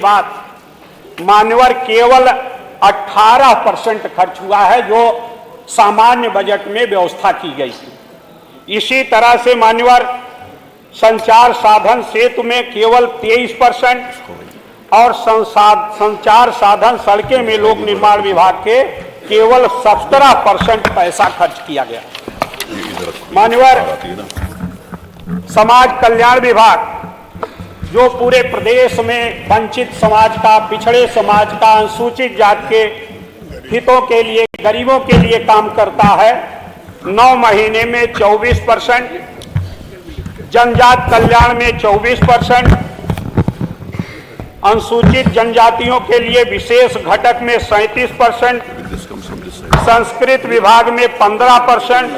बात मान्यवर केवल 18% खर्च हुआ है जो सामान्य बजट में व्यवस्था की गई थी। इसी तरह से मान्यवर संचार साधन सेतु में केवल 23% और संचार साधन सड़कें में लोक निर्माण विभाग के केवल 17% पैसा खर्च किया गया। मान्यवर समाज कल्याण विभाग जो पूरे प्रदेश में वंचित समाज का, पिछड़े समाज का, अनुसूचित जाति के हितों के लिए, गरीबों के लिए काम करता है, 9 महीने में 24%, जनजाति कल्याण में 24%, अनुसूचित जनजातियों के लिए विशेष घटक में 37%, संस्कृत विभाग में 15%,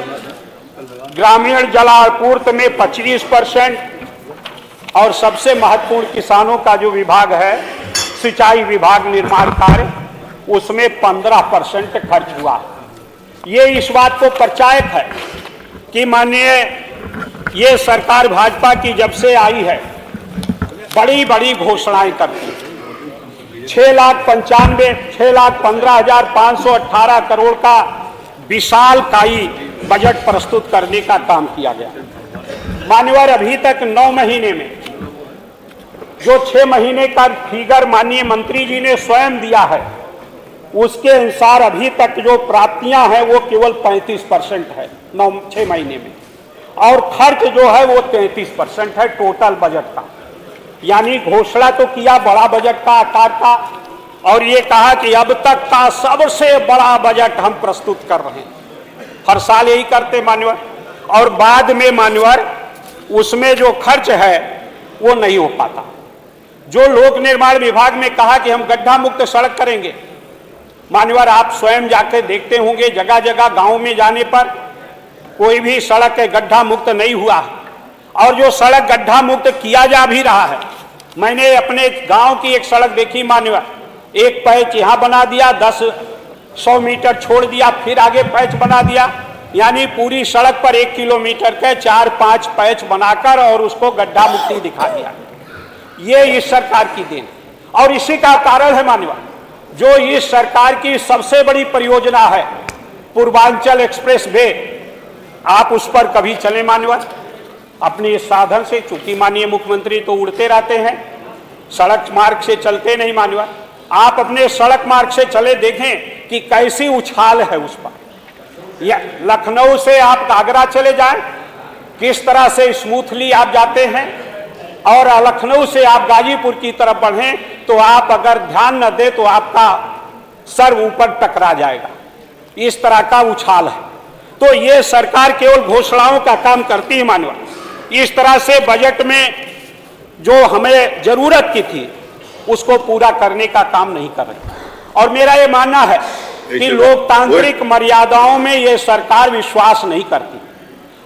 ग्रामीण जलापूर्ति में 25% और सबसे महत्वपूर्ण किसानों का जो विभाग है, सिंचाई विभाग निर्माण कार्य, उसमें 15% खर्च हुआ। ये इस बात को प्रचायक है कि माननीय ये सरकार भाजपा की जब से आई है बड़ी बड़ी घोषणाएं करती है। 6,15,518 करोड़ का विशालकायी बजट प्रस्तुत करने का काम किया गया। मान्यवर अभी तक 9 महीने में जो 6 महीने का फिगर माननीय मंत्री जी ने स्वयं दिया है, उसके अनुसार अभी तक जो प्राप्तियां हैं वो केवल 35% है 6 महीने में, और खर्च जो है वो 33% है टोटल बजट का। यानी घोषणा तो किया बड़ा बजट का आकार का, और ये कहा कि अब तक का सबसे बड़ा बजट हम प्रस्तुत कर रहे हैं। हर साल यही करते मान्यवर, और बाद में मान्यवर उसमें जो खर्च है वो नहीं हो पाता। जो लोक निर्माण विभाग ने कहा कि हम गड्ढा मुक्त सड़क करेंगे, मान्यवर आप स्वयं जाके देखते होंगे जगह जगह गांव में जाने पर कोई भी सड़क गड्ढा मुक्त नहीं हुआ, और जो सड़क गड्ढा मुक्त किया जा भी रहा है। मैंने अपने गांव की एक सड़क देखी मान्यवर, एक पैच यहाँ बना दिया, 100 मीटर छोड़ दिया, फिर आगे पैच बना दिया, यानी पूरी सड़क पर 1 किलोमीटर के 4-5 पैच बनाकर और उसको गड्ढा मुक्ति दिखा दिया। ये इस सरकार की देन, और इसी का कारण है मान्यवर जो इस सरकार की सबसे बड़ी परियोजना है पूर्वांचल एक्सप्रेस वे। आप उस पर कभी चले मान्यवर अपने साधन से, चूंकि माननीय मुख्यमंत्री तो उड़ते रहते हैं, सड़क मार्ग से चलते नहीं मान्यवर। आप अपने सड़क मार्ग से चले देखें कि कैसी उछाल है उस पर। या लखनऊ से आप आगरा चले जाएं, किस तरह से स्मूथली आप जाते हैं, और लखनऊ से आप गाजीपुर की तरफ बढ़ें तो आप अगर ध्यान न दें तो आपका सर ऊपर टकरा जाएगा। इस तरह का उछाल है। तो ये सरकार केवल घोषणाओं का काम करती है मानवा। इस तरह से बजट में जो हमें जरूरत की थी उसको पूरा करने का काम नहीं कर रही। और मेरा ये मानना है कि लोकतांत्रिक मर्यादाओं में ये सरकार विश्वास नहीं करती,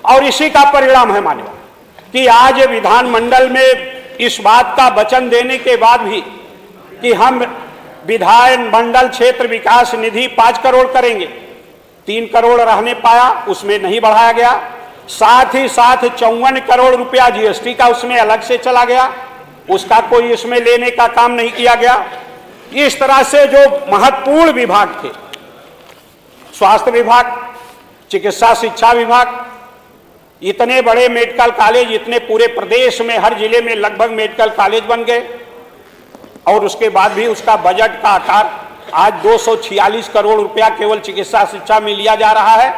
और इसी का परिणाम है मान्यवर कि आज विधानमंडल में इस बात का वचन देने के बाद भी कि हम विधानमंडल क्षेत्र विकास निधि 5 करोड़ करेंगे, 3 करोड़ रहने पाया, उसमें नहीं बढ़ाया गया। साथ ही साथ 54 करोड़ रुपया जीएसटी का उसमें अलग से चला गया, उसका कोई इसमें लेने का काम नहीं किया गया। इस तरह से जो महत्वपूर्ण विभाग थे, स्वास्थ्य विभाग, चिकित्सा शिक्षा विभाग, इतने बड़े मेडिकल कॉलेज, इतने पूरे प्रदेश में हर जिले में लगभग मेडिकल कॉलेज बन गए, और उसके बाद भी उसका बजट का आकार आज 246 करोड़ रुपया केवल चिकित्सा शिक्षा में लिया जा रहा है।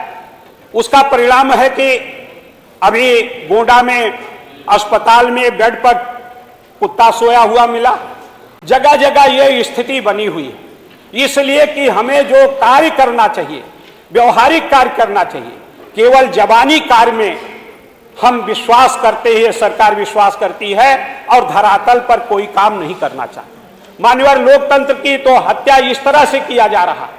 उसका परिणाम है कि अभी गोंडा में अस्पताल में बेड पर कुत्ता सोया हुआ मिला। जगह जगह ये स्थिति बनी हुई है। इसलिए कि हमें जो कार्य करना चाहिए, व्यवहारिक कार्य करना चाहिए, केवल जबानी कार्य में हम विश्वास करते हैं, सरकार विश्वास करती है, और धरातल पर कोई काम नहीं करना चाहती। मान्यवर लोकतंत्र की तो हत्या इस तरह से किया जा रहा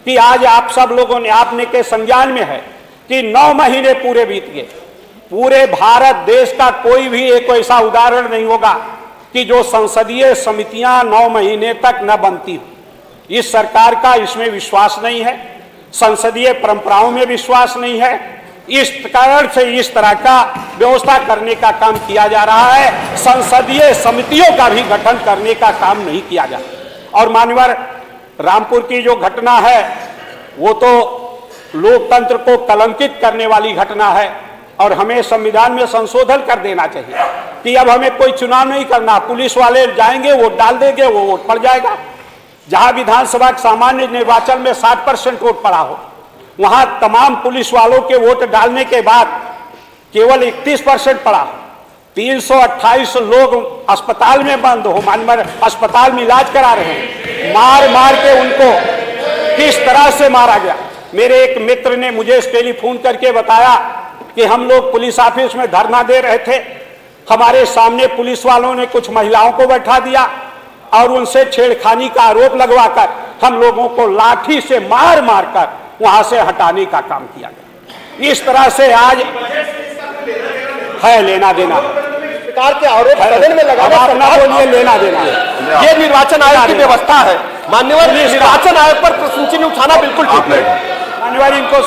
कि आज आप सब लोगों ने, आपने के संज्ञान में है कि 9 महीने पूरे बीत गए। पूरे भारत देश का कोई भी एक ऐसा उदाहरण नहीं होगा कि जो संसदीय समितियां 9 महीने तक न बनती हो। इस सरकार का इसमें विश्वास नहीं है, संसदीय परंपराओं में विश्वास नहीं है, इस कारण से इस तरह का व्यवस्था करने का काम किया जा रहा है। संसदीय समितियों का भी गठन करने का काम नहीं किया जा रहा। और मान्यवर, रामपुर की जो घटना है वो तो लोकतंत्र को कलंकित करने वाली घटना है और हमें संविधान में संशोधन कर देना चाहिए कि अब हमें कोई चुनाव नहीं करना, पुलिस वाले जाएंगे, वोट डाल देंगे, वो वोट पड़ जाएगा। जहां विधानसभा सामान्य निर्वाचन में 60% वोट पड़ा हो, वहां तमाम पुलिस वालों के वोट डालने के बाद केवल 31% पड़ा। 328 लोग अस्पताल में बंद हो, मानवर अस्पताल में इलाज करा रहे हैं। मार मार के उनको किस तरह से मारा गया। मेरे एक मित्र ने मुझे टेलीफोन करके बताया कि हम लोग पुलिस ऑफिस में धरना दे रहे थे, हमारे सामने पुलिस वालों ने कुछ महिलाओं को बैठा दिया और उनसे छेड़खानी का आरोप लगवाकर हम लोगों को लाठी से मार मार कर वहां से हटाने का काम किया गया। इस तरह से आज है लेना देना सरकार के आरोप सदन में लगाना, बोलिए लेना देना, ये निर्वाचन आयोग की व्यवस्था है। माननीय निर्वाचन आयोग पर प्रश्न चिन्ह उठाना बिल्कुल ठीक नहीं। माननीय इनको